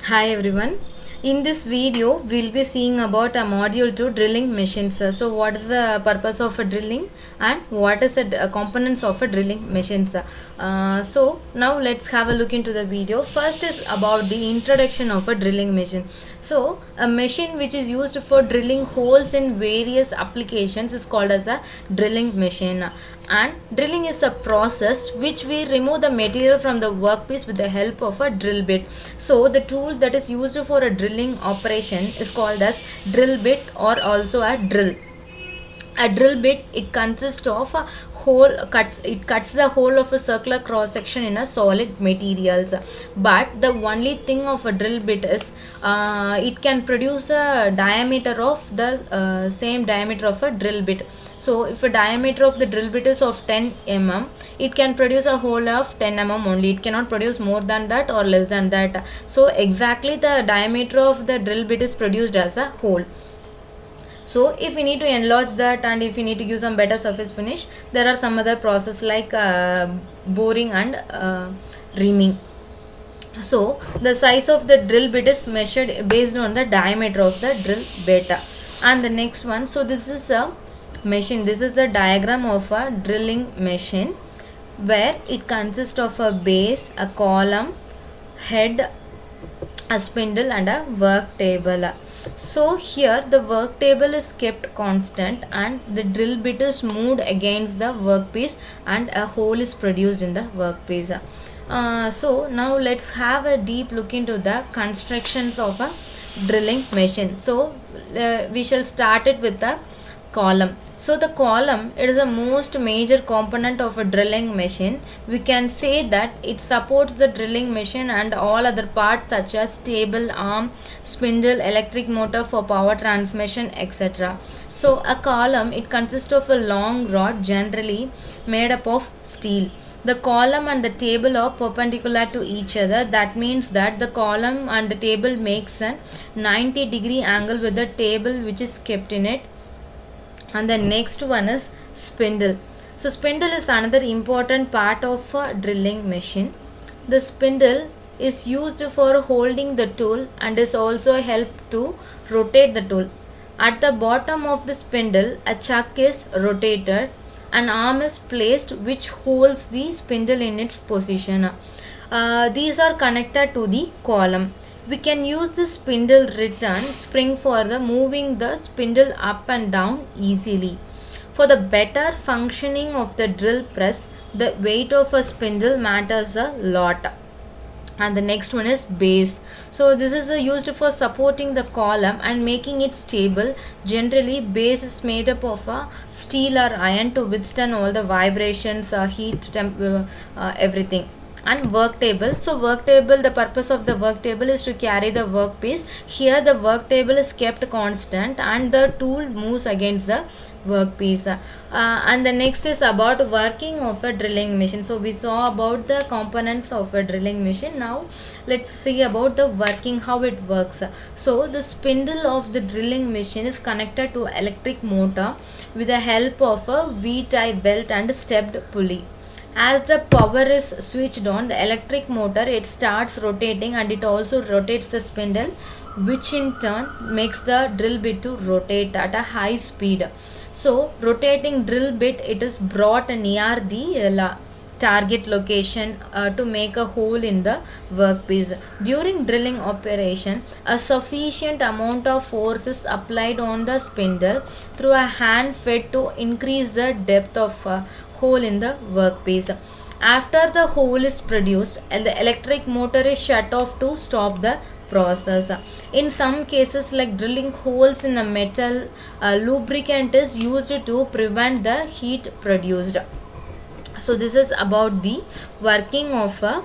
Hi everyone. In this video, we'll be seeing about a module 2 drilling machines. So what is the purpose of a drilling and what is the components of a drilling machines. So now let's have a look into the video. First is about the introduction of a drilling machine. So a machine which is used for drilling holes in various applications is called as a drilling machine. And drilling is a process which we remove the material from the workpiece with the help of a drill bit. So the tool that is used for a drilling operation is called as drill bit or also a drill. A drill bit, it consists of a hole cuts the whole of a circular cross section in a solid materials, but the only thing of a drill bit is it can produce a diameter of the same diameter of a drill bit. So if a diameter of the drill bit is of 10 mm, it can produce a hole of 10 mm only. It cannot produce more than that or less than that. So exactly the diameter of the drill bit is produced as a hole. So if we need to enlarge that and if we need to give some better surface finish, there are some other process like boring and reaming. So the size of the drill bit is measured based on the diameter of the drill bit. And the next one, so this is a machine. This is the diagram of a drilling machine where it consists of a base, a column, head, a spindle and a work table. So here the work table is kept constant and the drill bit is moved against the workpiece and a hole is produced in the workpiece. So now let's have a deep look into the constructions of a drilling machine. So we shall start it with the column. So the column, it is the most major component of a drilling machine. We can say that it supports the drilling machine and all other parts such as table, arm, spindle, electric motor for power transmission, etc. So a column, it consists of a long rod generally made up of steel. The column and the table are perpendicular to each other. That means that the column and the table makes a 90-degree angle with the table which is kept in it. And the next one is spindle. So spindle is another important part of a drilling machine. The spindle is used for holding the tool and is also helped to rotate the tool. At the bottom of the spindle, a chuck is rotated. An arm is placed which holds the spindle in its position. These are connected to the column. We can use the spindle return spring for the moving the spindle up and down easily. For the better functioning of the drill press, the weight of a spindle matters a lot. And the next one is base. So this is used for supporting the column and making it stable. Generally base is made up of a steel or iron to withstand all the vibrations, heat, everything. And work table. So work table, the purpose of the work table is to carry the workpiece. Here the work table is kept constant and the tool moves against the workpiece. And the next is about working of a drilling machine. So we saw about the components of a drilling machine. Now let's see about the working, how it works. So the spindle of the drilling machine is connected to electric motor with the help of a V-type belt and stepped pulley. As the power is switched on, the electric motor, it starts rotating and it also rotates the spindle, which in turn makes the drill bit to rotate at a high speed. So rotating drill bit, it is brought near the target location to make a hole in the workpiece. During drilling operation, a sufficient amount of force is applied on the spindle through a hand fed to increase the depth of hole in the workpiece. After the hole is produced, the electric motor is shut off to stop the process. In some cases like drilling holes in a metal, lubricant is used to prevent the heat produced. So this is about the working of a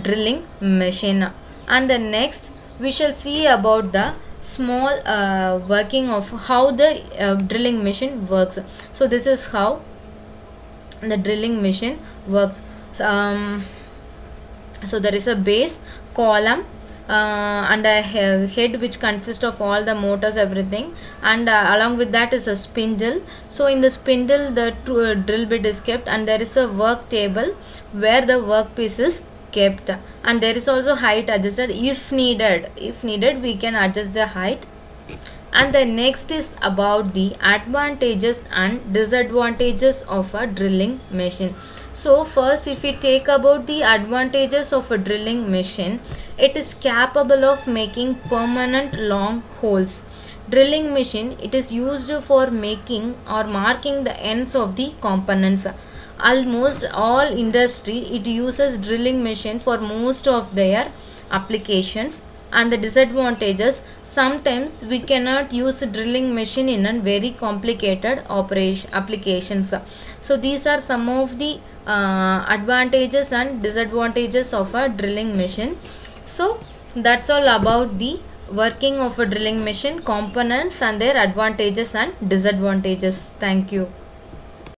drilling machine. And the next we shall see about the small working of how the drilling machine works. So this is how the drilling machine works. So there is a base, column, and a head which consists of all the motors, everything, and along with that is a spindle. So in the spindle the drill bit is kept and there is a work table where the workpiece is kept, and there is also height adjusted if needed. If needed, we can adjust the height. And the next is about the advantages and disadvantages of a drilling machine. So first, if we take about the advantages of a drilling machine, it is capable of making permanent long holes. Drilling machine, it is used for making or marking the ends of the components. Almost all industry, it uses drilling machine for most of their applications. And the disadvantages, sometimes we cannot use a drilling machine in a very complicated operation applications. So these are some of the advantages and disadvantages of a drilling machine. So that's all about the working of a drilling machine, components and their advantages and disadvantages. Thank you.